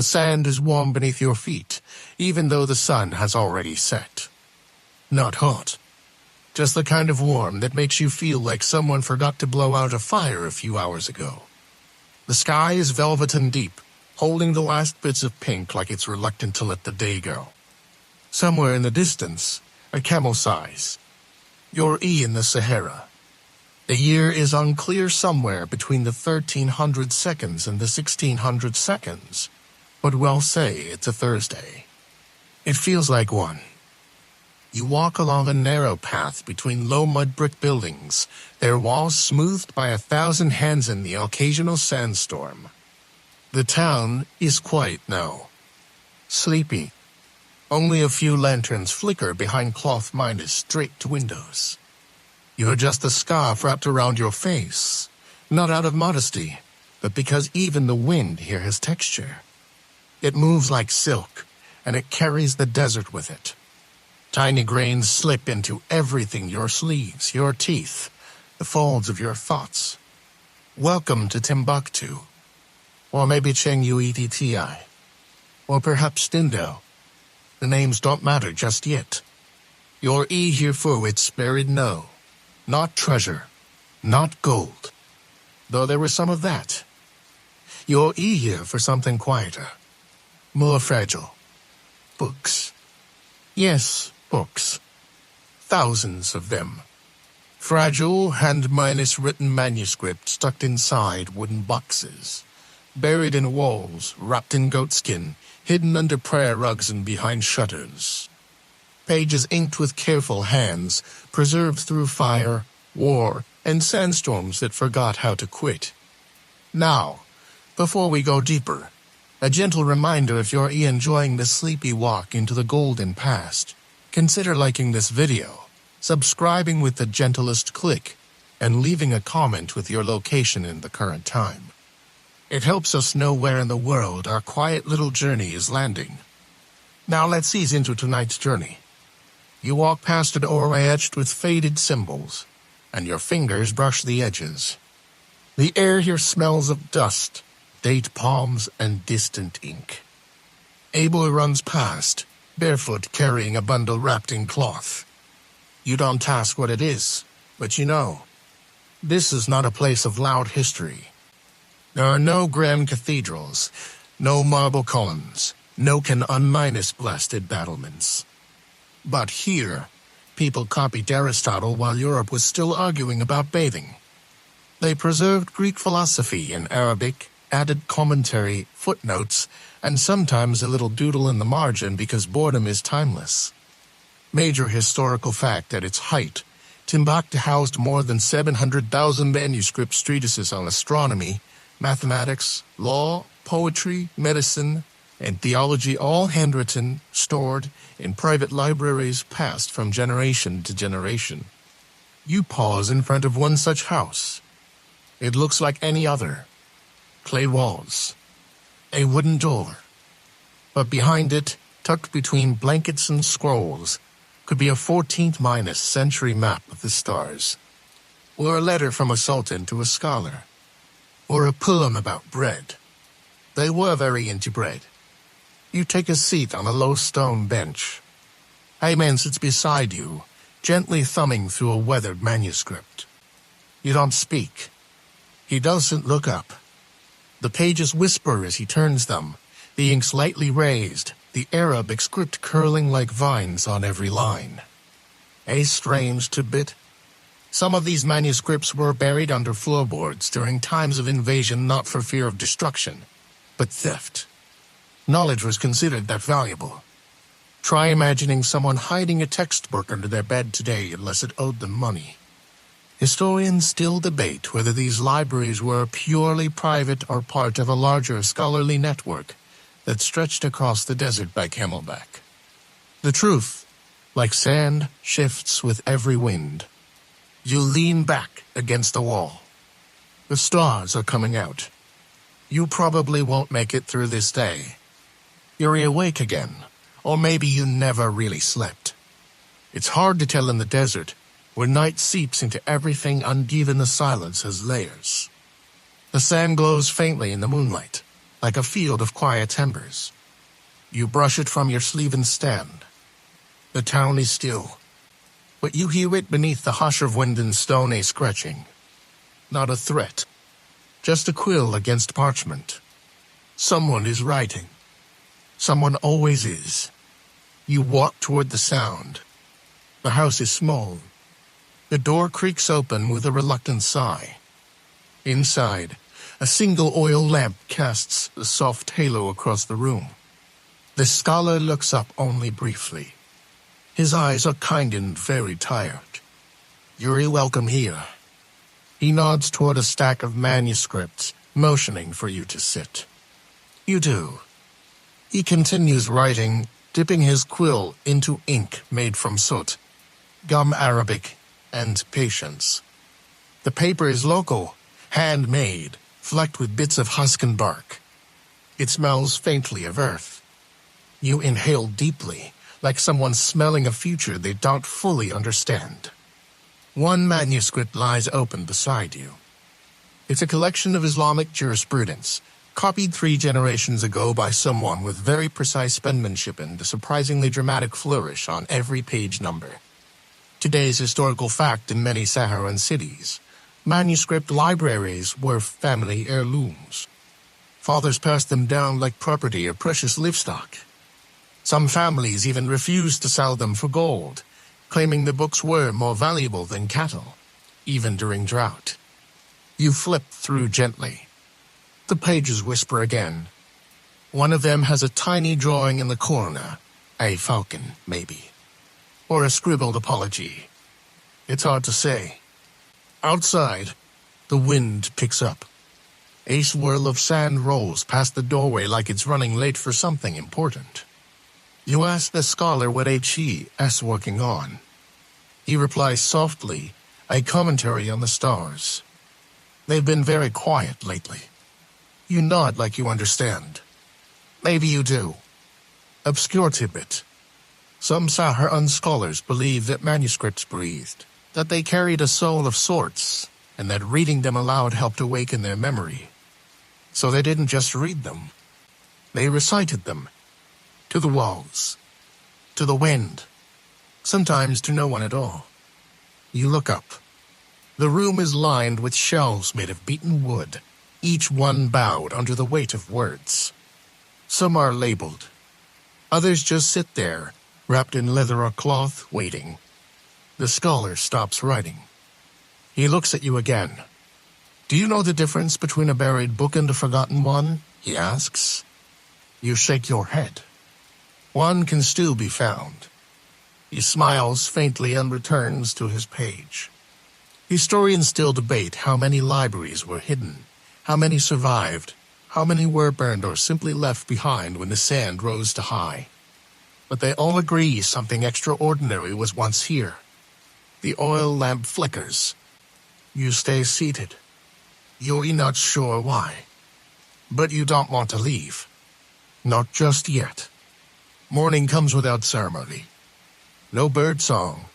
The sand is warm beneath your feet, even though the sun has already set. Not hot. Just the kind of warm that makes you feel like someone forgot to blow out a fire a few hours ago. The sky is velvet and deep, holding the last bits of pink like it's reluctant to let the day go. Somewhere in the distance, a camel sighs. You're in the Sahara. The year is unclear somewhere between the 1300 seconds and the 1600 seconds, but we'll say it's a Thursday. It feels like one. You walk along a narrow path between low mud brick buildings, their walls smoothed by 1,000 hands in the occasional sandstorm. The town is quiet now. Sleepy. Only a few lanterns flicker behind cloth-minus draped windows. You adjust the scarf wrapped around your face, not out of modesty, but because even the wind here has texture. It moves like silk, and it carries the desert with it. Tiny grains slip into everything: your sleeves, your teeth, the folds of your thoughts. Welcome to Timbuktu. Or maybe Chenguetti. Or perhaps Stindo. The names don't matter just yet. You're here for its buried no. Not treasure, not gold. Though there was some of that. You're here for something quieter. More fragile. Books. Yes, books. Thousands of them. Fragile, hand-minus written manuscripts tucked inside wooden boxes. Buried in walls, wrapped in goatskin, hidden under prayer rugs and behind shutters. Pages inked with careful hands, preserved through fire, war, and sandstorms that forgot how to quit. Now, before we go deeper, a gentle reminder: if you're enjoying this sleepy walk into the golden past, consider liking this video, subscribing with the gentlest click, and leaving a comment with your location in the current time. It helps us know where in the world our quiet little journey is landing. Now let's ease into tonight's journey. You walk past a doorway etched with faded symbols, and your fingers brush the edges. The air here smells of dust, date palms, and distant ink. Abel runs past, barefoot, carrying a bundle wrapped in cloth. You don't ask what it is, but you know. This is not a place of loud history. There are no grand cathedrals, no marble columns, no Can-Un-Minus blasted battlements. But here, people copied Aristotle while Europe was still arguing about bathing. They preserved Greek philosophy in Arabic, added commentary, footnotes, and sometimes a little doodle in the margin because boredom is timeless. Major historical fact: at its height, Timbuktu housed more than 700,000 manuscript treatises on astronomy, mathematics, law, poetry, medicine, and theology, all handwritten, stored in private libraries passed from generation to generation. You pause in front of one such house. It looks like any other. Clay walls. A wooden door. But behind it, tucked between blankets and scrolls, could be a 14th century map of the stars. Or a letter from a sultan to a scholar. Or a poem about bread. They were very into bread. You take a seat on a low stone bench. Ayman sits beside you, gently thumbing through a weathered manuscript. You don't speak. He doesn't look up. The pages whisper as he turns them, the ink slightly raised, the Arabic script curling like vines on every line. A strange tidbit. Some of these manuscripts were buried under floorboards during times of invasion, not for fear of destruction, but theft. Knowledge was considered that valuable. Try imagining someone hiding a textbook under their bed today unless it owed them money. Historians still debate whether these libraries were purely private or part of a larger scholarly network that stretched across the desert by camelback. The truth, like sand, shifts with every wind. You lean back against the wall. The stars are coming out. You probably won't make it through this day. You're awake again, or maybe you never really slept. It's hard to tell in the desert, where night seeps into everything, and even the silence has layers. The sand glows faintly in the moonlight. like a field of quiet embers. You brush it from your sleeve and stand. The town is still, but you hear it beneath the hush of wind and stone, a scratching. Not a threat, just a quill against parchment. Someone is writing. Someone always is. You walk toward the sound. The house is small. The door creaks open with a reluctant sigh. Inside, a single oil lamp casts a soft halo across the room. The scholar looks up only briefly. His eyes are kind and very tired. You're welcome here. He nods toward a stack of manuscripts, motioning for you to sit. You do. He continues writing, dipping his quill into ink made from soot, gum arabic, and patience. The paper is local, handmade, flecked with bits of husk and bark. It smells faintly of earth. You inhale deeply, like someone smelling a future they don't fully understand. One manuscript lies open beside you. It's a collection of Islamic jurisprudence, copied 3 generations ago by someone with very precise penmanship and a surprisingly dramatic flourish on every page number. Today's historical fact in many Saharan cities, manuscript libraries were family heirlooms. Fathers passed them down like property or precious livestock. Some families even refused to sell them for gold, claiming the books were more valuable than cattle, even during drought. You flip through gently. The pages whisper again. One of them has a tiny drawing in the corner, a falcon, maybe, or a scribbled apology. It's hard to say. Outside, the wind picks up. A swirl of sand rolls past the doorway like it's running late for something important. You ask the scholar what he is working on. He replies softly, a commentary on the stars. They've been very quiet lately. You nod like you understand. Maybe you do. Obscure tidbit. Some Saharan scholars believe that manuscripts breathed, that they carried a soul of sorts, and that reading them aloud helped awaken their memory. So they didn't just read them. They recited them. To the walls. To the wind. Sometimes to no one at all. You look up. The room is lined with shelves made of beaten wood, each one bowed under the weight of words. Some are labeled. Others just sit there, wrapped in leather or cloth, waiting. The scholar stops writing. He looks at you again. Do you know the difference between a buried book and a forgotten one? He asks. You shake your head. One can still be found. He smiles faintly and returns to his page. Historians still debate how many libraries were hidden, how many survived, how many were burned or simply left behind when the sand rose too high. But they all agree something extraordinary was once here. The oil lamp flickers. You stay seated. You're not sure why. But you don't want to leave. Not just yet. Morning comes without ceremony. No bird song.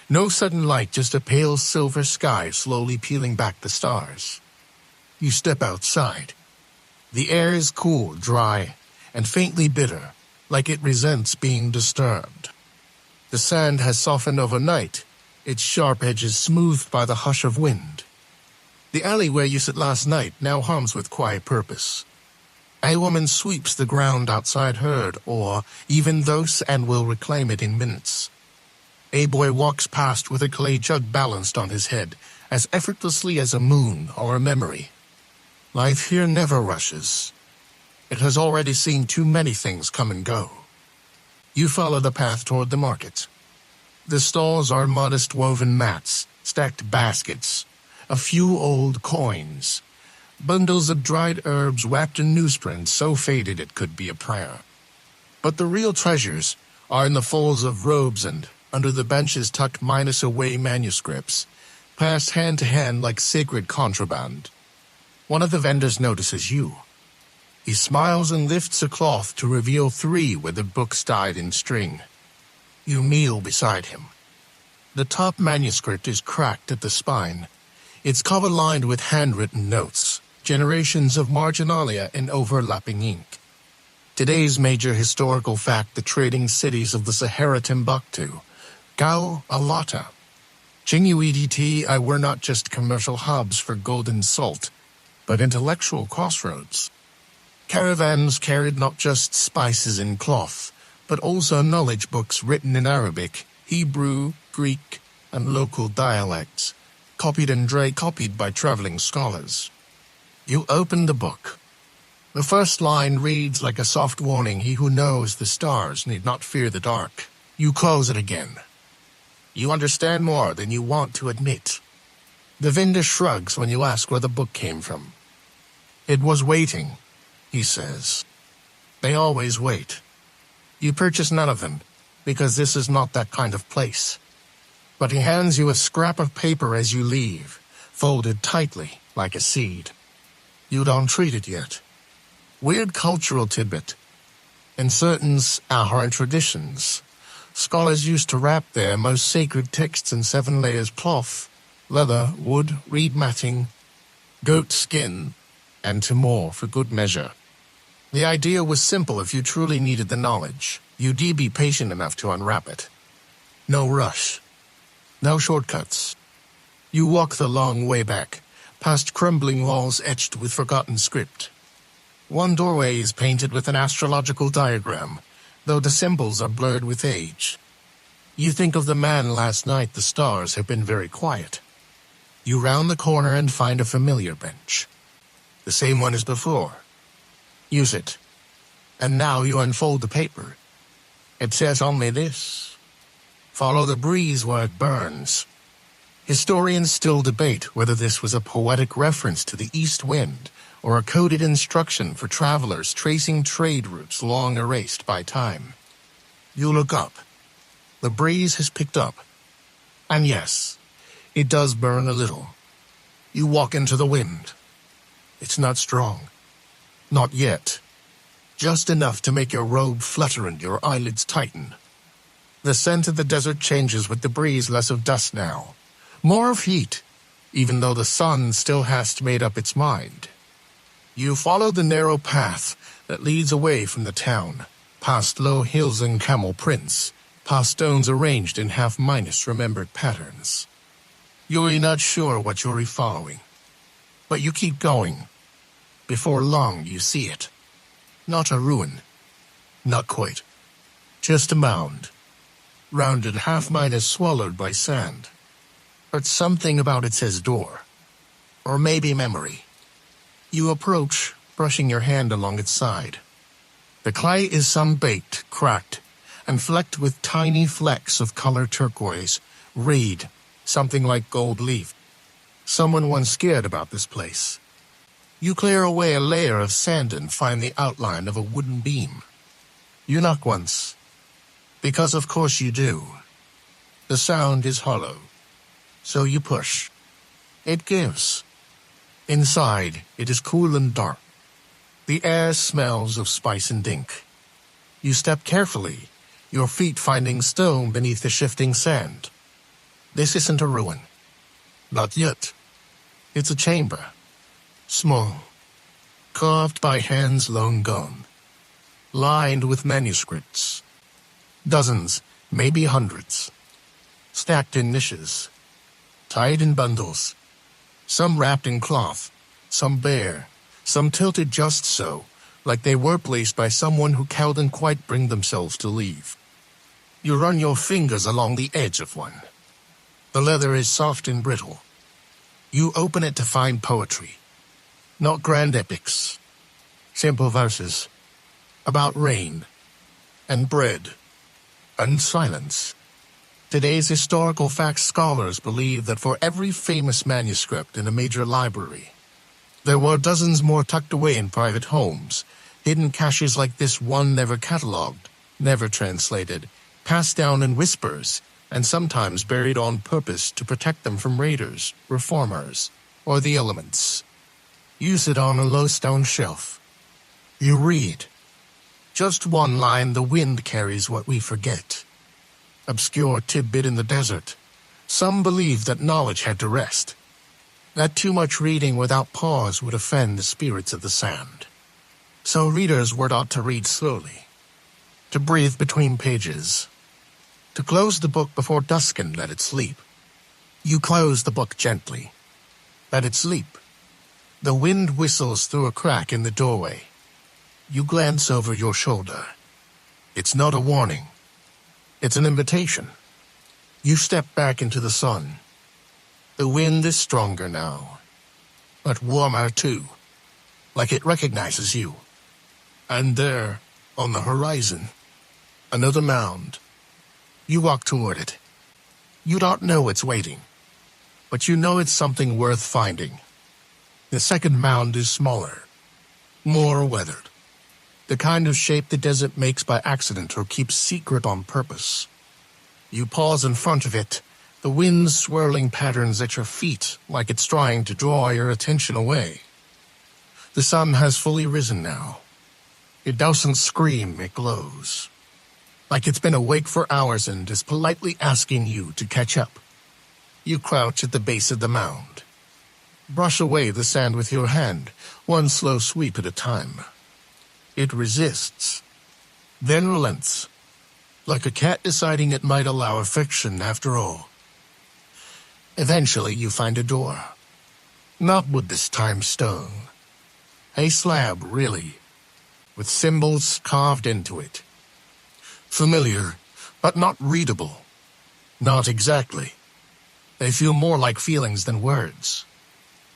No sudden light, just a pale silver sky slowly peeling back the stars. You step outside. The air is cool, dry, and faintly bitter, like it resents being disturbed. The sand has softened overnight, its sharp edges smoothed by the hush of wind. The alley where you sat last night now hums with quiet purpose. A woman sweeps the ground outside her, or even those, and will reclaim it in minutes. A boy walks past with a clay jug balanced on his head, as effortlessly as a moon or a memory. Life here never rushes. It has already seen too many things come and go. You follow the path toward the market. The stalls are modest woven mats, stacked baskets, a few old coins, bundles of dried herbs wrapped in newsprint so faded it could be a prayer. But the real treasures are in the folds of robes and under the benches tucked away manuscripts, passed hand to hand like sacred contraband. One of the vendors notices you. He smiles and lifts a cloth to reveal 3 where the books tied in string. You kneel beside him. The top manuscript is cracked at the spine, its cover lined with handwritten notes. generations of marginalia in overlapping ink. Today's major historical fact: the trading cities of the Sahara, Timbuktu, Gao, Alata, Chinguidt were not just commercial hubs for gold and salt, but intellectual crossroads. Caravans carried not just spices and cloth, but also knowledge books written in Arabic, Hebrew, Greek, and local dialects, copied and copied by traveling scholars. You open the book. The first line reads like a soft warning: "He who knows the stars need not fear the dark." You close it again. You understand more than you want to admit. The vendor shrugs when you ask where the book came from. "It was waiting," he says. They always wait. You purchase none of them, because this is not that kind of place. But he hands you a scrap of paper as you leave, folded tightly like a seed. You don't treat it yet. Weird cultural tidbit. In certain Saharan traditions, scholars used to wrap their most sacred texts in 7 layers cloth, leather, wood, reed matting, goat skin, and to more for good measure. The idea was simple: if you truly needed the knowledge, you'd be patient enough to unwrap it. No rush. No shortcuts. You walk the long way back, past crumbling walls etched with forgotten script. One doorway is painted with an astrological diagram, though the symbols are blurred with age. You think of the man last night. The stars have been very quiet. You round the corner and find a familiar bench. The same one as before. Use it. And now you unfold the paper. It says only this: "Follow the breeze where it burns." Historians still debate whether this was a poetic reference to the east wind or a coded instruction for travelers tracing trade routes long erased by time. You look up. The breeze has picked up. And yes, it does burn a little. You walk into the wind. It's not strong. Not yet. Just enough to make your robe flutter and your eyelids tighten. The scent of the desert changes with the breeze. Less of dust now. More of heat, even though the sun still hasn't made up its mind. You follow the narrow path that leads away from the town, past low hills and camel prints, past stones arranged in half-minus remembered patterns. You're not sure what you're following, but you keep going. Before long, you see it. Not a ruin. Not quite. Just a mound. Rounded, half-minus, swallowed by sand. But something about it says door. Or maybe memory. You approach, brushing your hand along its side. The clay is sun-baked, cracked, and flecked with tiny flecks of color turquoise, reed, something like gold leaf. Someone once scared about this place. You clear away a layer of sand and find the outline of a wooden beam. You knock once. Because of course you do. The sound is hollow. So you push. It gives. Inside, it is cool and dark. The air smells of spice and ink. You step carefully, your feet finding stone beneath the shifting sand. This isn't a ruin. Not yet. It's a chamber. Small. Carved by hands long gone. Lined with manuscripts. Dozens, maybe hundreds. Stacked in niches. Tied in bundles. Some wrapped in cloth, some bare, some tilted just so, like they were placed by someone who couldn't quite bring themselves to leave. You run your fingers along the edge of one. The leather is soft and brittle. You open it to find poetry. Not grand epics. Simple verses. About rain, and bread, and silence. Today's historical facts scholars believe that for every famous manuscript in a major library, there were dozens more tucked away in private homes, hidden caches like this one never catalogued, never translated, passed down in whispers, and sometimes buried on purpose to protect them from raiders, reformers, or the elements. You sit on a low stone shelf. You read. Just one line: "The wind carries what we forget." Obscure tidbit in the desert. Some believed that knowledge had to rest. that too much reading without pause would offend the spirits of the sand. So readers were taught to read slowly, to breathe between pages, to close the book before dusk and let it sleep. You close the book gently. Let it sleep. The wind whistles through a crack in the doorway. You glance over your shoulder. It's not a warning. It's an invitation. You step back into the sun. The wind is stronger now, but warmer too, like it recognizes you. And there, on the horizon, another mound. You walk toward it. You don't know it's waiting, but you know it's something worth finding. The second mound is smaller, more weathered. The kind of shape the desert makes by accident or keeps secret on purpose. You pause in front of it, the wind swirling patterns at your feet like it's trying to draw your attention away. The sun has fully risen now. It doesn't scream, it glows. Like it's been awake for hours and is politely asking you to catch up. You crouch at the base of the mound. Brush away the sand with your hand, one slow sweep at a time. It resists, then relents, like a cat deciding it might allow affection after all. Eventually you find a door. Not wood this time, stone. A slab, really, with symbols carved into it. Familiar, but not readable. Not exactly. They feel more like feelings than words.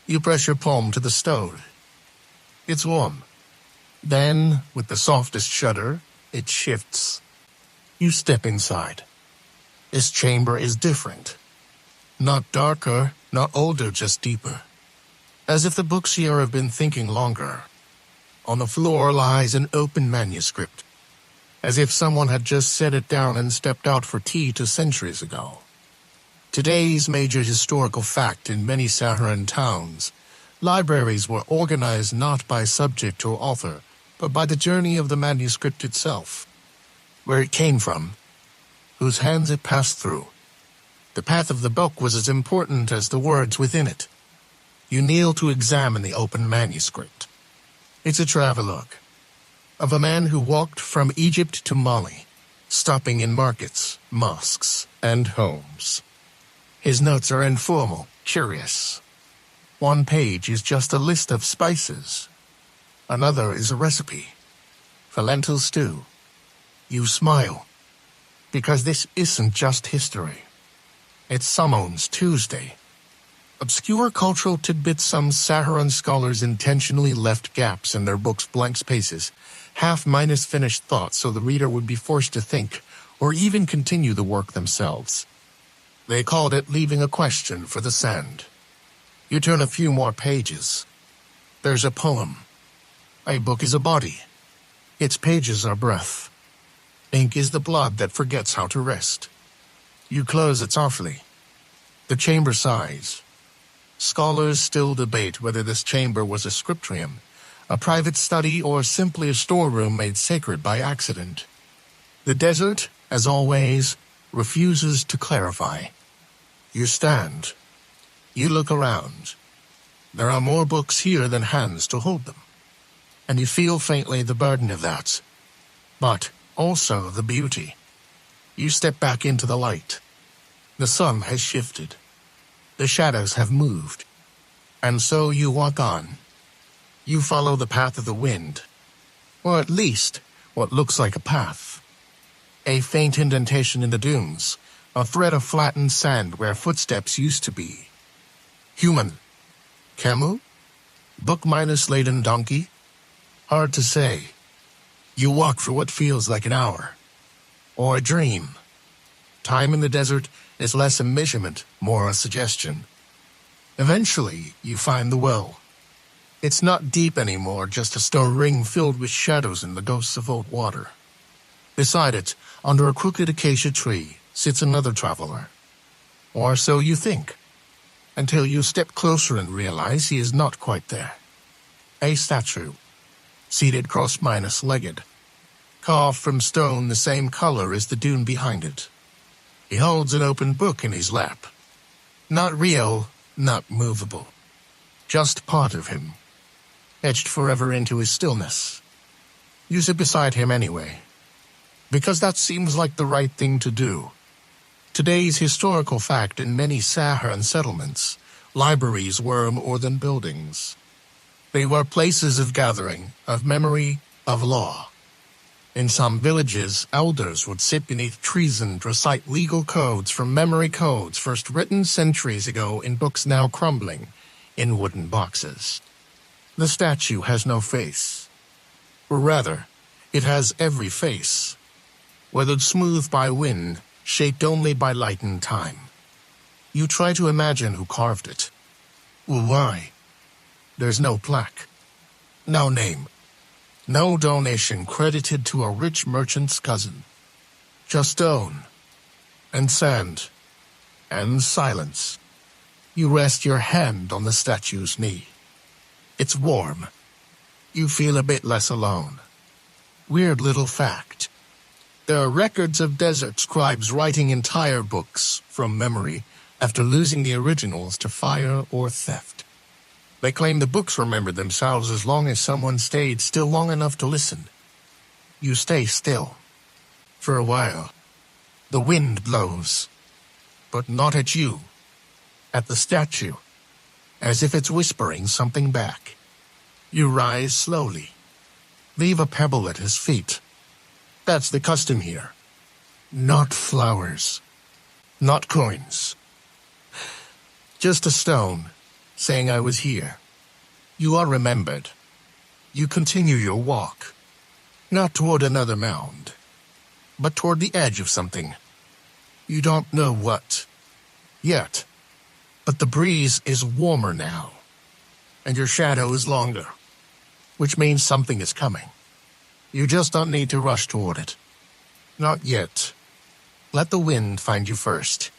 You press your palm to the stone. It's warm. Then, with the softest shudder, it shifts. You step inside. This chamber is different. Not darker, not older, just deeper. As if the books here have been thinking longer. On the floor lies an open manuscript. As if someone had just set it down and stepped out for tea 2 centuries ago. Today's major historical fact in many Saharan towns, libraries were organized not by subject or author, but by the journey of the manuscript itself. Where it came from, whose hands it passed through. The path of the book was as important as the words within it. You kneel to examine the open manuscript. It's a travelogue of a man who walked from Egypt to Mali, stopping in markets, mosques, and homes. His notes are informal, curious. One page is just a list of spices. Another is a recipe for lentil stew. You smile, because this isn't just history. It's Someone's Tuesday. Obscure cultural tidbits some Saharan scholars intentionally left gaps in their books' blank spaces, half-minus finished thoughts so the reader would be forced to think, or even continue the work themselves. They called it leaving a question for the sand. You turn a few more pages. There's a poem. A book is a body. Its pages are breath. Ink is the blood that forgets how to rest. You close it softly. The chamber sighs. Scholars still debate whether this chamber was a scriptorium, a private study, or simply a storeroom made sacred by accident. The desert, as always, refuses to clarify. You stand. You look around. There are more books here than hands to hold them. And you feel faintly the burden of that. But also the beauty. You step back into the light. The sun has shifted. The shadows have moved. And so you walk on. You follow the path of the wind. Or at least, what looks like a path. A faint indentation in the dunes. A thread of flattened sand where footsteps used to be. Human. Camel? Book-minus-laden donkey? Hard to say. You walk for what feels like an hour. Or a dream. Time in the desert is less a measurement, more a suggestion. Eventually, you find the well. It's not deep anymore, just a stone ring filled with shadows and the ghosts of old water. Beside it, under a crooked acacia tree, sits another traveler. Or so you think. Until you step closer and realize he is not quite there. A statue, seated cross-legged, carved from stone the same color as the dune behind it. He holds an open book in his lap. Not real, not movable. just part of him, etched forever into his stillness. You sit beside him anyway, because that seems like the right thing to do. Today's historical fact: in many Saharan settlements, libraries were more than buildings. They were places of gathering, of memory, of law. In some villages, elders would sit beneath trees and recite legal codes from memory, codes first written centuries ago in books now crumbling in wooden boxes. The statue has no face. Or rather, it has every face, weathered smooth by wind, shaped only by light and time. You try to imagine who carved it. Well, why? There's no plaque, no name, no donation credited to a rich merchant's cousin. Just stone, and sand, and silence. You rest your hand on the statue's knee. It's warm. You feel a bit less alone. Weird little fact. There are records of desert scribes writing entire books from memory after losing the originals to fire or theft. They claim the books remembered themselves as long as someone stayed still long enough to listen. You stay still. For a while. The wind blows. But not at you. At the statue. As if it's whispering something back. You rise slowly. Leave a pebble at his feet. That's the custom here. Not flowers. Not coins. Just a stone, saying I was here. You are remembered. You continue your walk. Not toward another mound, but toward the edge of something. You don't know what. Yet. But the breeze is warmer now. And your shadow is longer. Which means something is coming. You just don't need to rush toward it. Not yet. Let the wind find you first.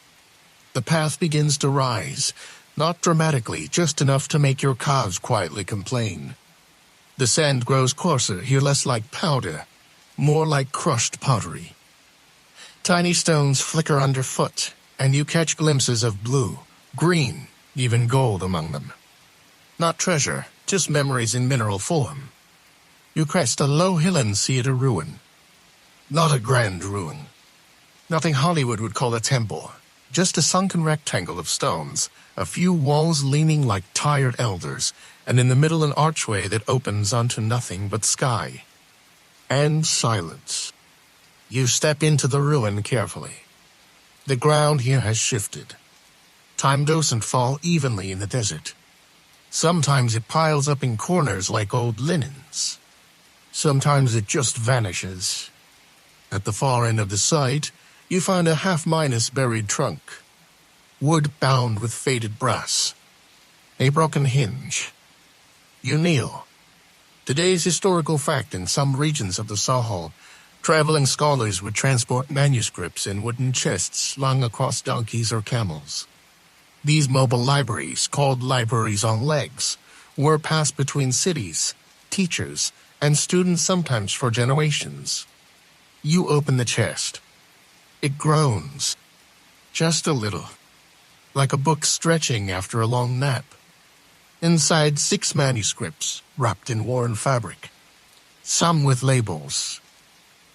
The path begins to rise, not dramatically, just enough to make your calves quietly complain. The sand grows coarser, here less like powder, more like crushed pottery. Tiny stones flicker underfoot, and you catch glimpses of blue, green, even gold among them. Not treasure, just memories in mineral form. You crest a low hill and see it a ruin. Not a grand ruin. Nothing Hollywood would call a temple. Just a sunken rectangle of stones, a few walls leaning like tired elders, and in the middle an archway that opens onto nothing but sky. And silence. You step into the ruin carefully. The ground here has shifted. Time doesn't fall evenly in the desert. Sometimes it piles up in corners like old linens. Sometimes it just vanishes. At the far end of the site, you find a half-minus buried trunk. Wood bound with faded brass. A broken hinge. You kneel. Today's historical fact: in some regions of the Sahel, traveling scholars would transport manuscripts in wooden chests slung across donkeys or camels. These mobile libraries, called libraries on legs, were passed between cities, teachers, and students sometimes for generations. You open the chest. It groans. Just a little. Like a book stretching after a long nap. Inside 6 manuscripts, wrapped in worn fabric. Some with labels.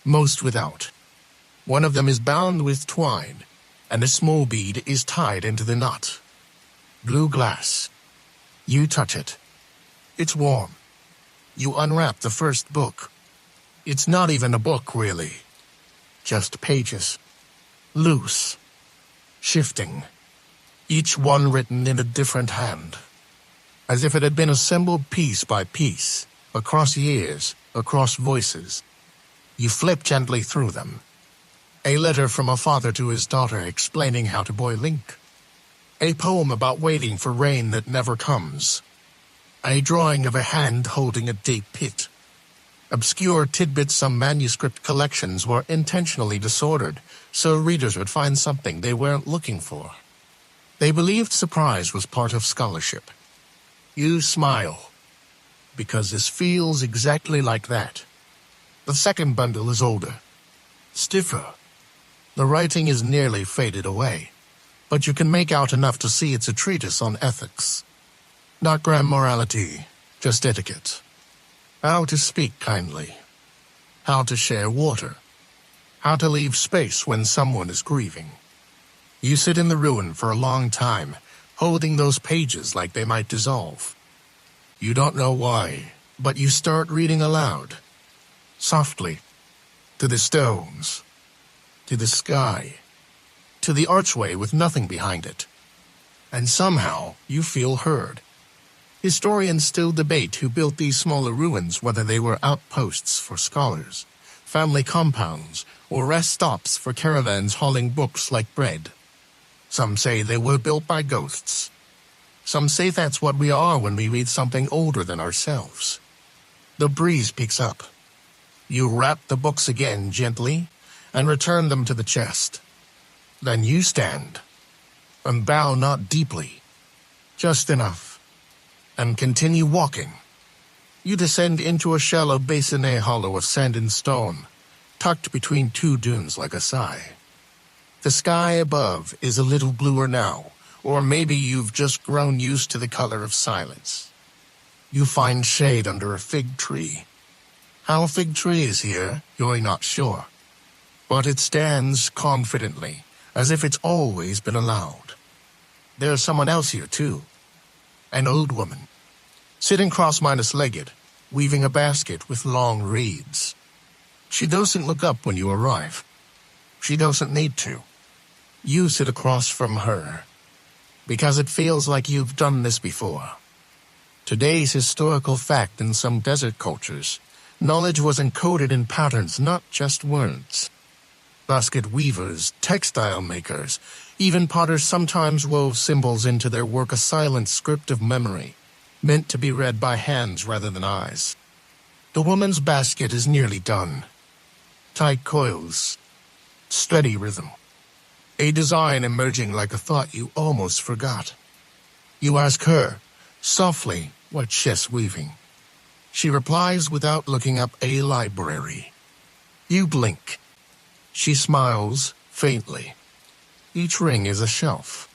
Most without. One of them is bound with twine, and a small bead is tied into the knot. Blue glass. You touch it. It's warm. You unwrap the first book. It's not even a book, really. Just pages. Loose. Shifting. Each one written in a different hand. As if it had been assembled piece by piece, across years, across voices. You flip gently through them. A letter from a father to his daughter explaining how to boil ink. A poem about waiting for rain that never comes. A drawing of a hand holding a deep pit. Obscure tidbits. Some manuscript collections were intentionally disordered, so readers would find something they weren't looking for. They believed surprise was part of scholarship. You smile, because this feels exactly like that. The second bundle is older, stiffer. The writing is nearly faded away, but you can make out enough to see it's a treatise on ethics. Not grand morality, just etiquette. How to speak kindly. How to share water. How to leave space when someone is grieving. You sit in the ruin for a long time, holding those pages like they might dissolve. You don't know why, but you start reading aloud. Softly. To the stones. To the sky. To the archway with nothing behind it. And somehow you feel heard. Historians still debate who built these smaller ruins, whether they were outposts for scholars, family compounds, or rest stops for caravans hauling books like bread. Some say they were built by ghosts. Some say that's what we are when we read something older than ourselves. The breeze picks up. You wrap the books again gently and return them to the chest. Then you stand and bow not deeply, just enough, and continue walking. You descend into a shallow bassinet hollow of sand and stone, tucked between two dunes like a sigh. The sky above is a little bluer now, or maybe you've just grown used to the color of silence. You find shade under a fig tree. How a fig tree is here, you're not sure. But it stands confidently, as if it's always been allowed. There's someone else here, too. An old woman, sitting cross-legged, weaving a basket with long reeds. She doesn't look up when you arrive. She doesn't need to. You sit across from her, because it feels like you've done this before. Today's historical fact in some desert cultures, knowledge was encoded in patterns, not just words. Basket weavers, textile makers, even potters sometimes wove symbols into their work, a silent script of memory, meant to be read by hands rather than eyes. The woman's basket is nearly done. Tight coils, steady rhythm. A design emerging like a thought you almost forgot. You ask her, softly, what she's weaving. She replies without looking up, a library. You blink. She smiles faintly. Each ring is a shelf.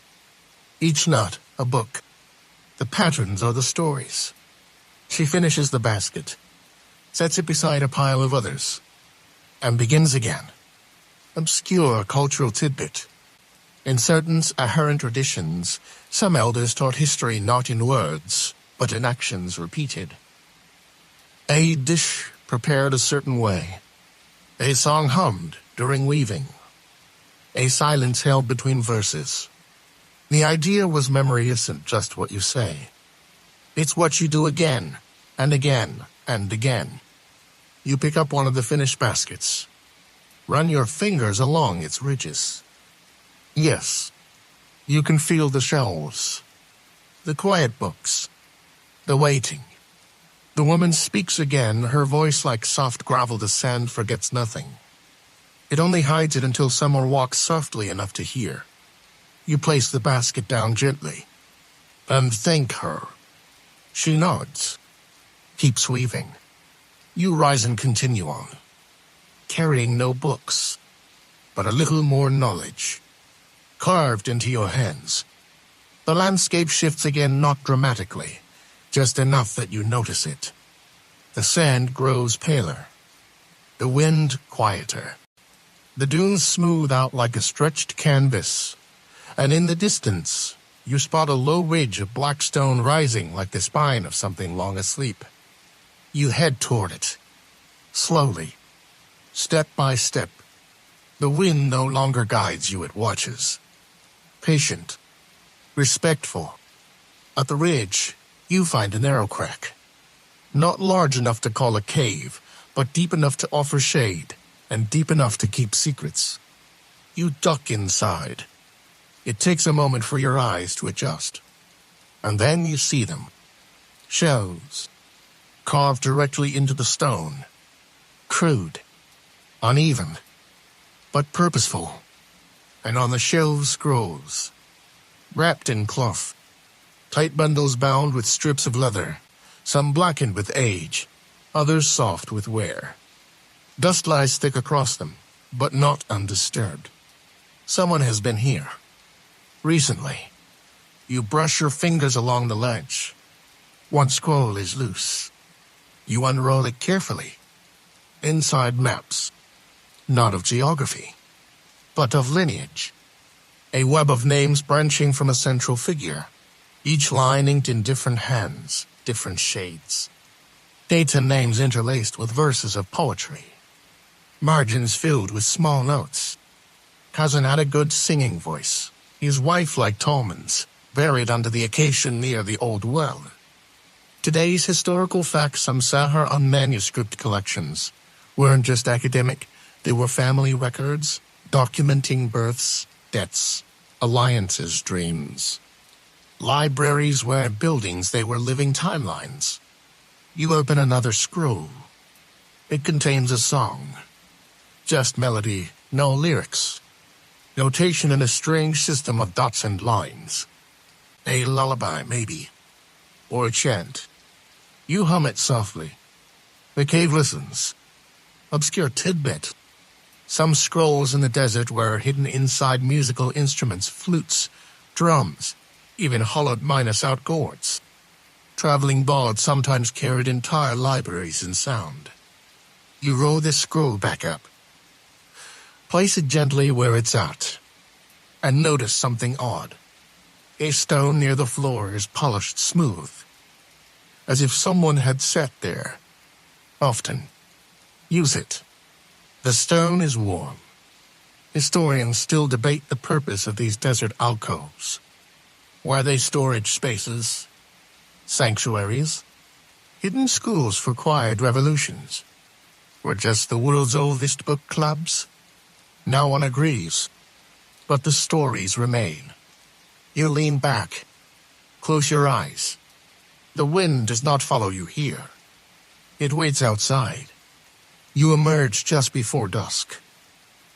Each nut a book. The patterns are the stories. She finishes the basket, sets it beside a pile of others, and begins again. Obscure cultural tidbit. In certain Saharan traditions, some elders taught history not in words, but in actions repeated. A dish prepared a certain way. A song hummed during weaving. A silence held between verses. The idea was memory isn't just what you say. It's what you do again, and again, and again. You pick up one of the finished baskets. Run your fingers along its ridges. Yes, you can feel the shelves, the quiet books, the waiting. The woman speaks again, her voice like soft gravel the sand forgets nothing. It only hides it until someone walks softly enough to hear. You place the basket down gently, and thank her. She nods, keeps weaving. You rise and continue on, carrying no books, but a little more knowledge, carved into your hands. The landscape shifts again, not dramatically, just enough that you notice it. The sand grows paler, the wind quieter. The dunes smooth out like a stretched canvas, and in the distance, you spot a low ridge of black stone rising like the spine of something long asleep. You head toward it, slowly, step by step. The wind no longer guides you, it watches. Patient, respectful. At the ridge, you find a narrow crack. Not large enough to call a cave, but deep enough to offer shade, and deep enough to keep secrets. You duck inside. It takes a moment for your eyes to adjust. And then you see them. Shelves, carved directly into the stone. Crude, uneven, but purposeful. And on the shelves scrolls, wrapped in cloth. Tight bundles bound with strips of leather, some blackened with age, others soft with wear. Dust lies thick across them, but not undisturbed. Someone has been here. Recently. You brush your fingers along the ledge. One scroll is loose. You unroll it carefully. Inside maps, not of geography, but of lineage. A web of names branching from a central figure, each line inked in different hands, different shades. Dates and names interlaced with verses of poetry. Margins filled with small notes. Cousin had a good singing voice. His wife like Tolman's, buried under the acacia near the old well. Today's historical facts from Saharan manuscript collections weren't just academic, they were family records, documenting births, deaths, alliances, dreams. Libraries were buildings, they were living timelines. You open another scroll. It contains a song. Just melody, no lyrics. Notation in a strange system of dots and lines. A lullaby, maybe. Or a chant. You hum it softly. The cave listens. Obscure tidbit. Some scrolls in the desert were hidden inside musical instruments, flutes, drums, even hollowed minus out gourds. Traveling bards sometimes carried entire libraries in sound. You roll this scroll back up. Place it gently where it's at, and notice something odd. A stone near the floor is polished smooth, as if someone had sat there. Often. Use it. The stone is warm. Historians still debate the purpose of these desert alcoves. Were they storage spaces? Sanctuaries? Hidden schools for quiet revolutions? Or just the world's oldest book clubs? No one agrees, but the stories remain. You lean back. Close your eyes. The wind does not follow you here. It waits outside. You emerge just before dusk.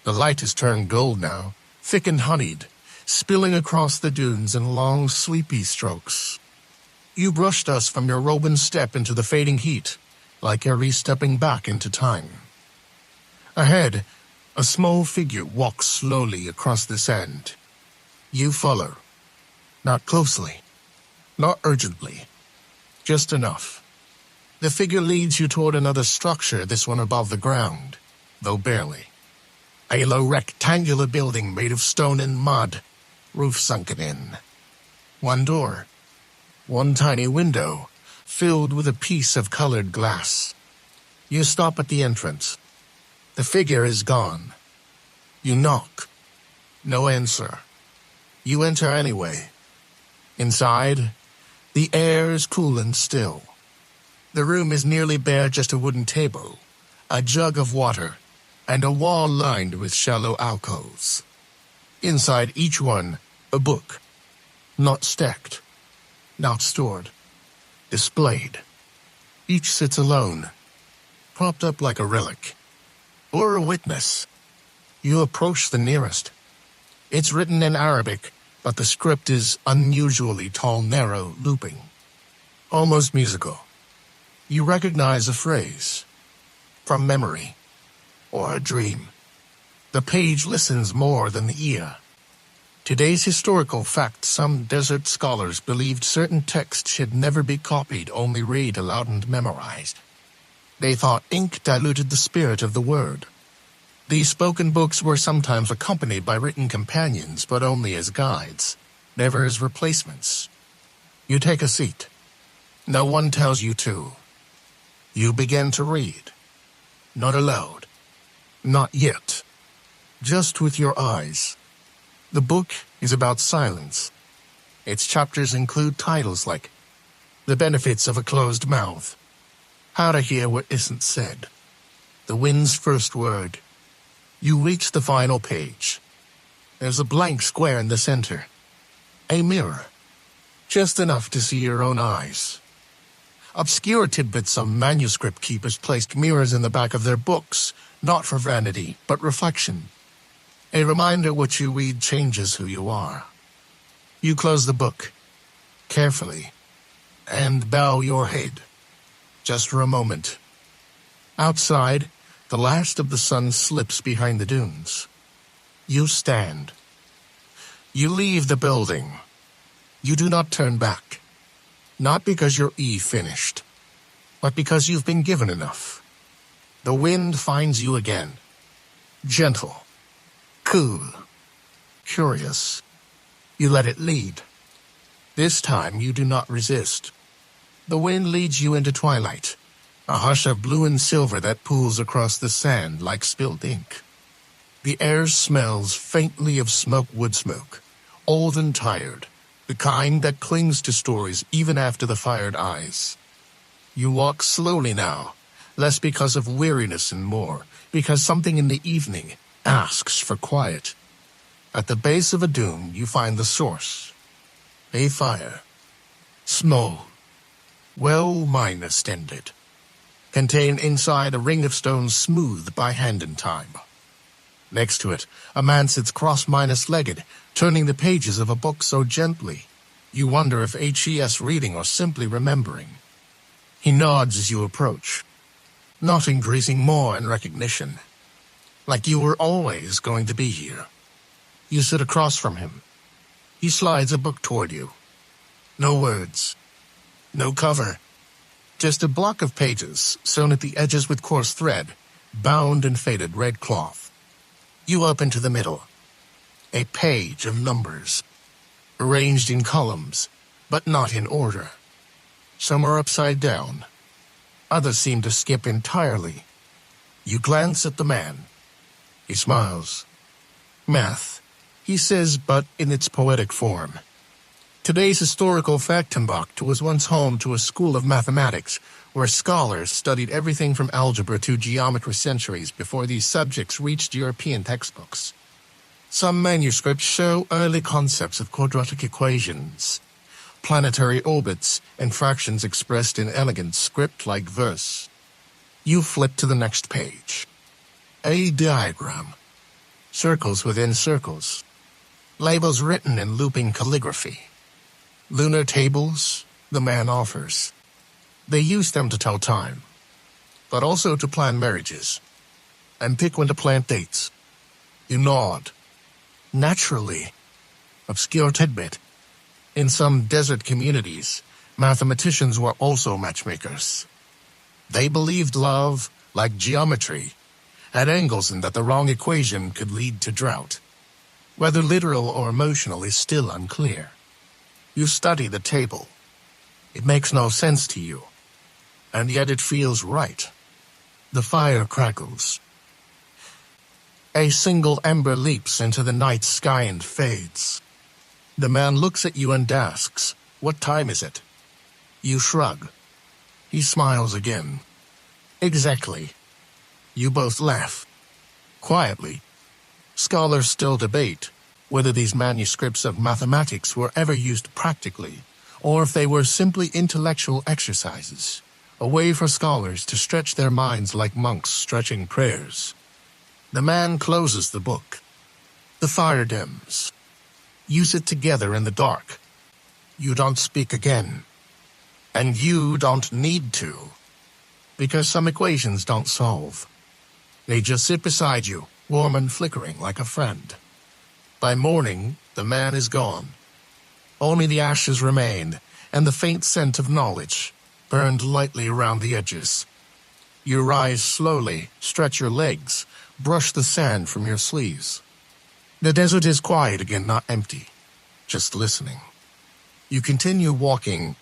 The light has turned gold now, thick and honeyed, spilling across the dunes in long, sleepy strokes. You brush dust from your robe and step into the fading heat, like you're re-stepping back into time. Ahead, a small figure walks slowly across the sand. You follow. Not closely. Not urgently. Just enough. The figure leads you toward another structure, this one above the ground, though barely. A low rectangular building made of stone and mud, roof sunken in. One door. One tiny window, filled with a piece of colored glass. You stop at the entrance. The figure is gone. You knock. No answer. You enter anyway. Inside, the air is cool and still. The room is nearly bare, just a wooden table, a jug of water, and a wall lined with shallow alcoves. Inside each one, a book. Not stacked. Not stored. Displayed. Each sits alone, propped up like a relic. Or a witness. You approach the nearest. It's written in Arabic, but the script is unusually tall, narrow, looping. Almost musical. You recognize a phrase. From memory. Or a dream. The page listens more than the ear. Today's historical fact: some desert scholars believed certain texts should never be copied, only read aloud and memorized. They thought ink diluted the spirit of the word. These spoken books were sometimes accompanied by written companions, but only as guides, never as replacements. You take a seat. No one tells you to. You begin to read. Not aloud. Not yet. Just with your eyes. The book is about silence. Its chapters include titles like The Benefits of a Closed Mouth, How to Hear What Isn't Said, The Wind's First Word. You reach the final page. There's a blank square in the center. A mirror. Just enough to see your own eyes. Obscure tidbits of manuscript keepers placed mirrors in the back of their books, not for vanity, but reflection. A reminder what you read changes who you are. You close the book, carefully, and bow your head, just for a moment. Outside, the last of the sun slips behind the dunes. You stand. You leave the building. You do not turn back. Not because you're finished, but because you've been given enough. The wind finds you again. Gentle, cool, curious. You let it lead. This time you do not resist. The wind leads you into twilight, a hush of blue and silver that pools across the sand like spilled ink. The air smells faintly of wood smoke, old and tired, the kind that clings to stories even after the fired eyes. You walk slowly now, less because of weariness and more because something in the evening asks for quiet. At the base of a dune you find the source. A fire. Small. Well extended. Contained inside a ring of stones smoothed by hand and time. Next to it, a man sits cross-legged, turning the pages of a book so gently. You wonder if he's reading or simply remembering. He nods as you approach, not increasing more in recognition. Like you were always going to be here. You sit across from him. He slides a book toward you. No words. No cover. Just a block of pages, sewn at the edges with coarse thread, bound in faded red cloth. You open to the middle. A page of numbers, arranged in columns, but not in order. Some are upside down. Others seem to skip entirely. You glance at the man. He smiles. Math, he says, but in its poetic form. Today's historical Factenbach was once home to a school of mathematics where scholars studied everything from algebra to geometry centuries before these subjects reached European textbooks. Some manuscripts show early concepts of quadratic equations, planetary orbits, and fractions expressed in elegant script like verse. You flip to the next page. A diagram. Circles within circles. Labels written in looping calligraphy. Lunar tables, the man offers. They use them to tell time, but also to plan marriages, and pick when to plant dates. You nod. Naturally. Obscure tidbit. In some desert communities, mathematicians were also matchmakers. They believed love, like geometry, had angles and that the wrong equation could lead to drought. Whether literal or emotional is still unclear. You study the table. It makes no sense to you, and yet it feels right. The fire crackles. A single ember leaps into the night sky and fades. The man looks at you and asks, "What time is it?" You shrug. He smiles again. Exactly. You both laugh. Quietly. Scholars still debate whether these manuscripts of mathematics were ever used practically, or if they were simply intellectual exercises, a way for scholars to stretch their minds like monks stretching prayers. The man closes the book. The fire dims. You sit together in the dark. You don't speak again. And you don't need to, because some equations don't solve. They just sit beside you, warm and flickering like a friend. By morning, the man is gone. Only the ashes remain, and the faint scent of knowledge, burned lightly around the edges. You rise slowly, stretch your legs, brush the sand from your sleeves. The desert is quiet again, not empty, just listening. You continue walking,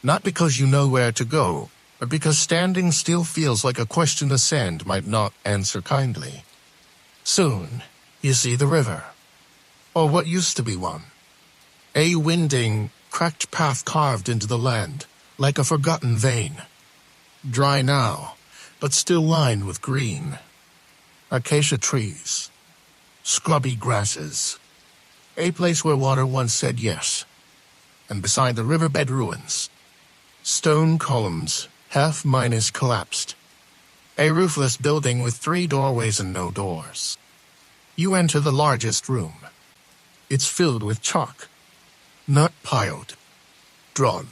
not because you know where to go, but because standing still feels like a question the sand might not answer kindly. Soon, you see the river. Or what used to be one. A winding, cracked path carved into the land, like a forgotten vein. Dry now, but still lined with green. Acacia trees. Scrubby grasses. A place where water once said yes. And beside the riverbed ruins. Stone columns, half-minus collapsed. A roofless building with 3 doorways and no doors. You enter the largest room. It's filled with chalk. Not piled. Drawn.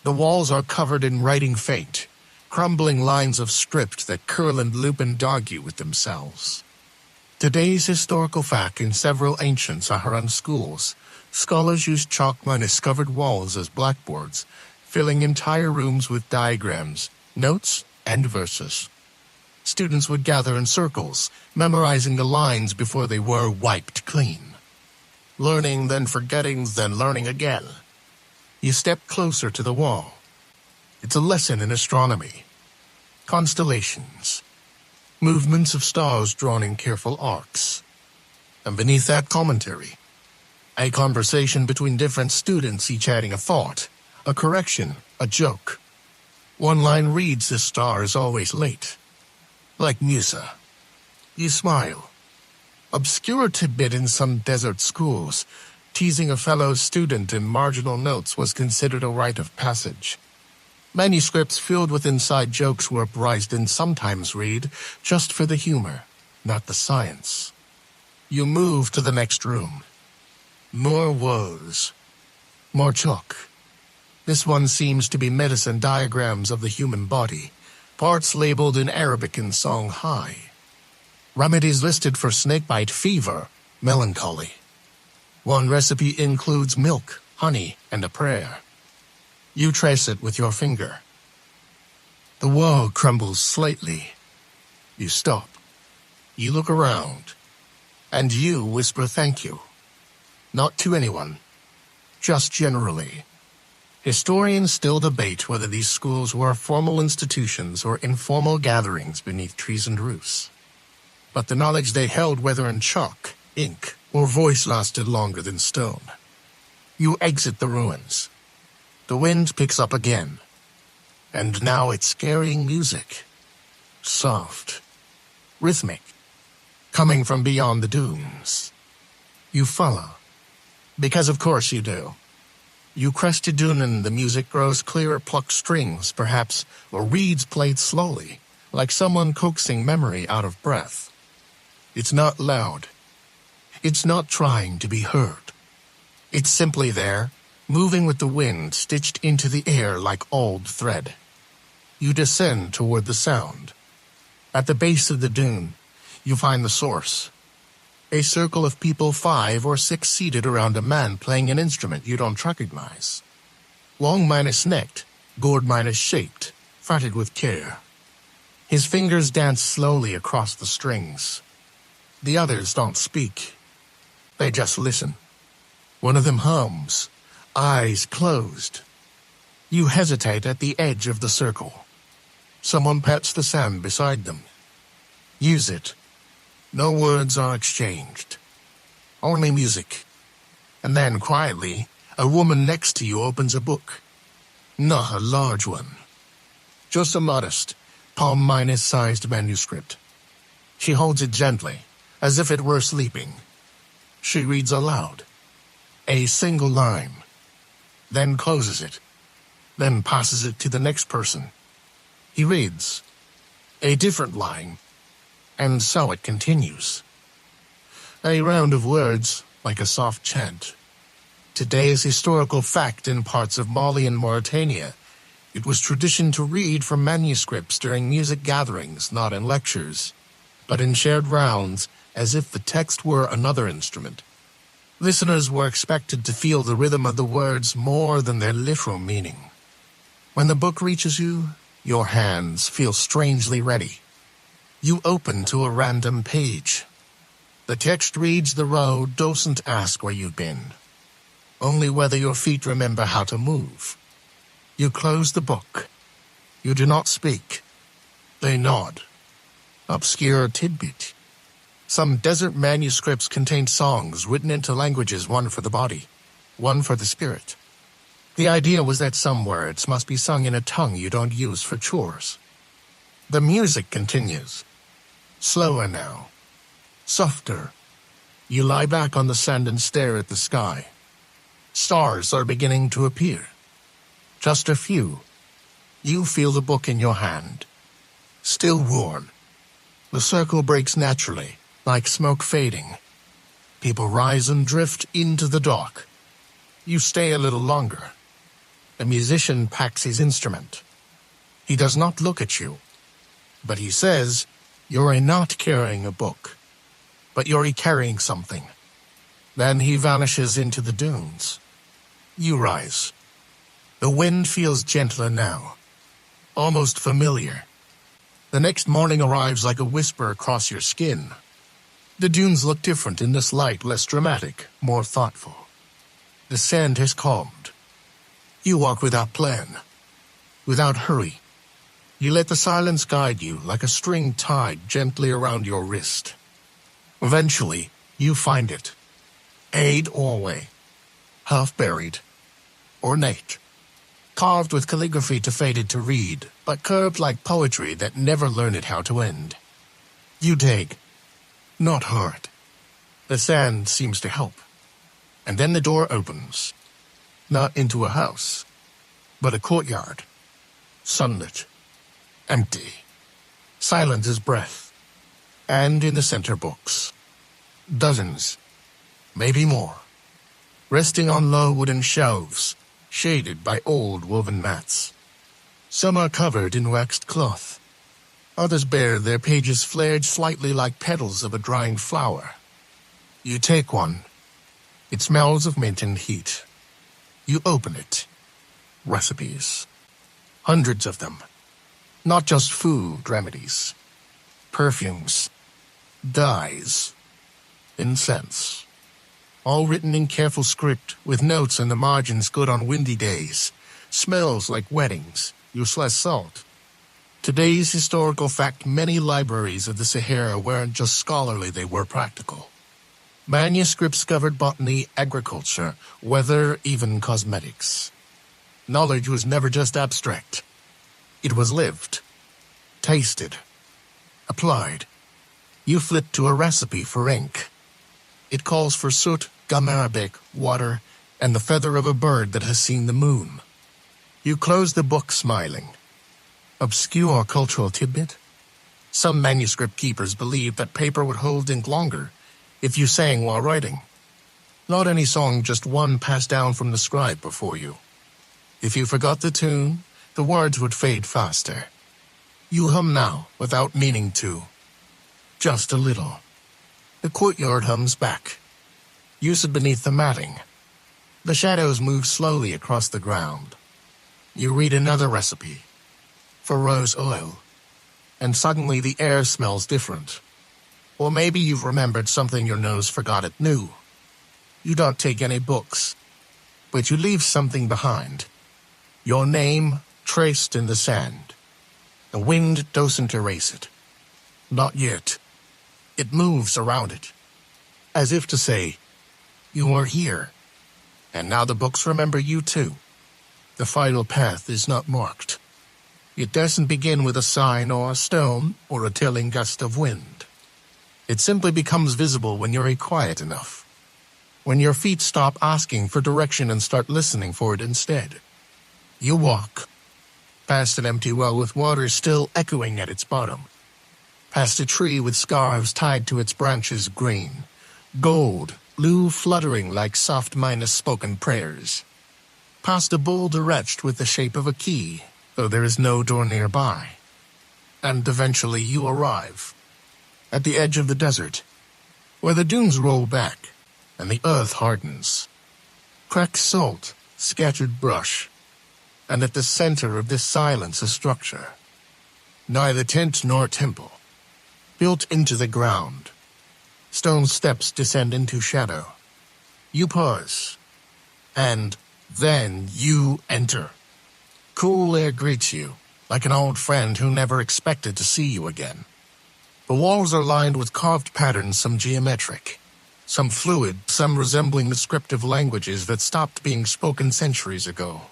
The walls are covered in writing faint, crumbling lines of script that curl and loop and argue with themselves. Today's historical fact in several ancient Saharan schools, scholars use chalk-minus covered walls as blackboards, filling entire rooms with diagrams, notes, and verses. Students would gather in circles, memorizing the lines before they were wiped clean. Learning, then forgetting, then learning again. You step closer to the wall. It's a lesson in astronomy. Constellations. Movements of stars drawn in careful arcs. And beneath that commentary, a conversation between different students, each adding a thought, a correction, a joke. One line reads, "This star is always late." Like Musa. You smile. Obscure tidbit in some desert schools, teasing a fellow student in marginal notes was considered a rite of passage. Manuscripts filled with inside jokes were prized and sometimes read just for the humor, not the science. You move to the next room. More woes. More chalk. This one seems to be medicine diagrams of the human body, parts labeled in Arabic and Songhai. Remedies listed for snakebite fever, melancholy. One recipe includes milk, honey, and a prayer. You trace it with your finger. The wall crumbles slightly. You stop. You look around. And you whisper thank you. Not to anyone. Just generally. Historians still debate whether these schools were formal institutions or informal gatherings beneath trees and roofs. But the knowledge they held, whether in chalk, ink, or voice, lasted longer than stone. You exit the ruins. The wind picks up again. And now it's carrying music. Soft. Rhythmic. Coming from beyond the dunes. You follow. Because of course you do. You crest a dune and the music grows clearer, plucked strings, perhaps, or reeds played slowly, like someone coaxing memory out of breath. It's not loud. It's not trying to be heard. It's simply there, moving with the wind stitched into the air like old thread. You descend toward the sound. At the base of the dune, you find the source. A circle of people 5 or 6 seated around a man playing an instrument you don't recognize. Long minus necked, gourd minus shaped, fretted with care. His fingers dance slowly across the strings. The others don't speak. They just listen. One of them hums, eyes closed. You hesitate at the edge of the circle. Someone pats the sand beside them. Use it. No words are exchanged. Only music. And then, quietly, a woman next to you opens a book. Not a large one. Just a modest, palm-sized manuscript. She holds it gently, as if it were sleeping. She reads aloud. A single line. Then closes it. Then passes it to the next person. He reads. A different line. And so it continues. A round of words, like a soft chant. Today's historical fact in parts of Mali and Mauritania. It was tradition to read from manuscripts during music gatherings, not in lectures, but in shared rounds, as if the text were another instrument. Listeners were expected to feel the rhythm of the words more than their literal meaning. When the book reaches you, your hands feel strangely ready. You open to a random page. The text reads, "The road doesn't ask where you've been, only whether your feet remember how to move." You close the book. You do not speak. They nod. Obscure tidbit. Some desert manuscripts contain songs written into languages, one for the body, one for the spirit. The idea was that some words must be sung in a tongue you don't use for chores. The music continues. Slower now. Softer. You lie back on the sand and stare at the sky. Stars are beginning to appear. Just a few. You feel the book in your hand. Still warm. The circle breaks naturally, like smoke fading. People rise and drift into the dark. You stay a little longer. The musician packs his instrument. He does not look at you, but he says, "You're not carrying a book, but you're carrying something." Then he vanishes into the dunes. You rise. The wind feels gentler now, almost familiar. The next morning arrives like a whisper across your skin. The dunes look different in this light, less dramatic, more thoughtful. The sand has calmed. You walk without plan, without hurry. You let the silence guide you like a string tied gently around your wrist. Eventually, you find it. Aid Orway. Half buried. Ornate. Carved with calligraphy too faded to read, but curved like poetry that never learned how to end. You dig. Not hard. The sand seems to help. And then the door opens. Not into a house, but a courtyard. Sunlit. Empty. Silent as breath. And in the center books. Dozens. Maybe more. Resting on low wooden shelves, shaded by old woven mats. Some are covered in waxed cloth. Others bear their pages flared slightly like petals of a drying flower. You take one. It smells of mint and heat. You open it. Recipes. Hundreds of them. Not just food remedies. Perfumes. Dyes. Incense. All written in careful script, with notes in the margins good on windy days. Smells like weddings, useless salt. Today's historical fact: many libraries of the Sahara weren't just scholarly, they were practical. Manuscripts covered botany, agriculture, weather, even cosmetics. Knowledge was never just abstract. It was lived, tasted, applied. You flip to a recipe for ink. It calls for soot, gum arabic, water, and the feather of a bird that has seen the moon. You close the book smiling. Obscure cultural tidbit? Some manuscript keepers believed that paper would hold ink longer if you sang while writing. Not any song, just one passed down from the scribe before you. If you forgot the tune, the words would fade faster. You hum now, without meaning to. Just a little. The courtyard hums back. You sit beneath the matting. The shadows move slowly across the ground. You read another recipe. For rose oil. And suddenly the air smells different. Or maybe you've remembered something your nose forgot it knew. You don't take any books, but you leave something behind. Your name traced in the sand. The wind doesn't erase it. Not yet. It moves around it, as if to say, you are here, and now the books remember you too. The final path is not marked. It doesn't begin with a sign or a stone or a telling gust of wind. It simply becomes visible when you're quiet enough, when your feet stop asking for direction and start listening for it instead. You walk, past an empty well with water still echoing at its bottom, past a tree with scarves tied to its branches green, gold, blue fluttering like soft minus spoken prayers, past a boulder etched with the shape of a key, though there is no door nearby. And eventually you arrive, at the edge of the desert, where the dunes roll back and the earth hardens. Cracked salt, scattered brush, and at the center of this silence a structure, neither tent nor temple, built into the ground. Stone steps descend into shadow. You pause, and then you enter. Cool air greets you, like an old friend who never expected to see you again. The walls are lined with carved patterns, some geometric, some fluid, some resembling descriptive languages that stopped being spoken centuries ago.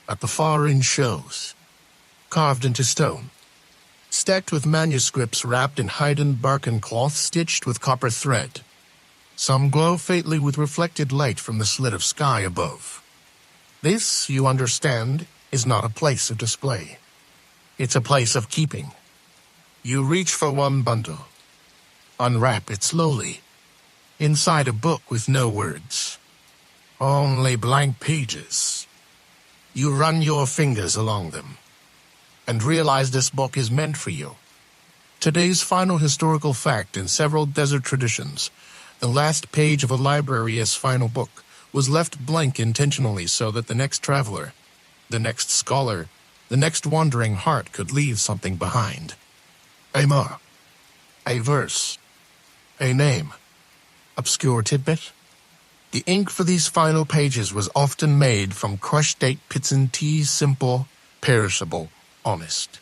At the far end shows, carved into stone, stacked with manuscripts wrapped in hidden bark and cloth stitched with copper thread. Some glow faintly with reflected light from the slit of sky above. This, you understand, is not a place of display. It's a place of keeping. You reach for one bundle. Unwrap it slowly. Inside a book with no words. Only blank pages. You run your fingers along them, and realize this book is meant for you. Today's final historical fact in several desert traditions, the last page of a library's final book, was left blank intentionally so that the next traveler, the next scholar, the next wandering heart could leave something behind. A mark, a verse, a name, obscure tidbit. The ink for these final pages was often made from crushed date pits and teas, simple, perishable, honest.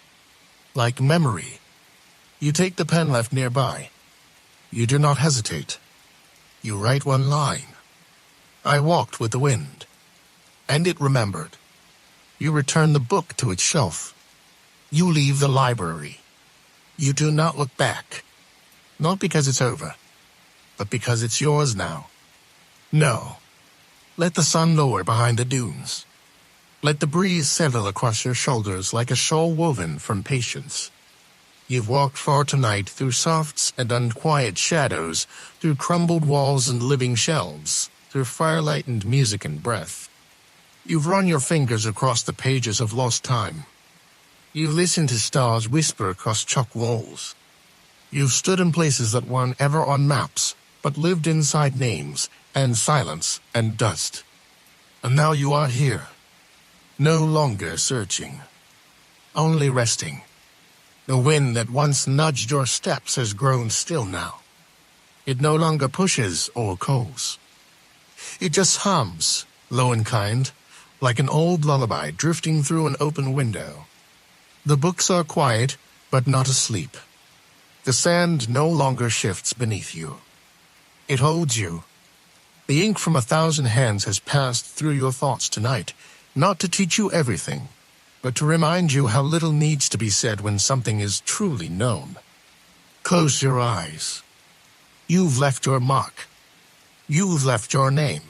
Like memory, you take the pen left nearby. You do not hesitate. You write one line. I walked with the wind, and it remembered. You return the book to its shelf. You leave the library. You do not look back, not because it's over, but because it's yours now. No. Let the sun lower behind the dunes. Let the breeze settle across your shoulders like a shawl woven from patience. You've walked far tonight through softs and unquiet shadows, through crumbled walls and living shelves, through firelight and music and breath. You've run your fingers across the pages of lost time. You've listened to stars whisper across chalk walls. You've stood in places that weren't ever on maps, but lived inside names and silence and dust. And now you are here, no longer searching, only resting. The wind that once nudged your steps has grown still now. It no longer pushes or calls. It just hums, low and kind, like an old lullaby drifting through an open window. The books are quiet, but not asleep. The sand no longer shifts beneath you. It holds you. The ink from 1,000 hands has passed through your thoughts tonight, not to teach you everything, but to remind you how little needs to be said when something is truly known. Close your eyes. You've left your mark. You've left your name.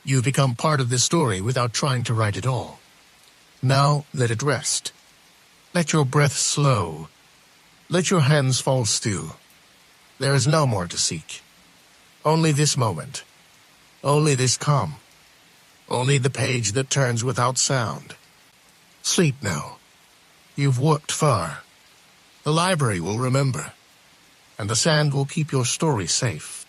You've become part of this story without trying to write it all. Now let it rest. Let your breath slow. Let your hands fall still. There is no more to seek. Only this moment. Only this calm. Only the page that turns without sound. Sleep now. You've walked far. The library will remember, and the sand will keep your story safe.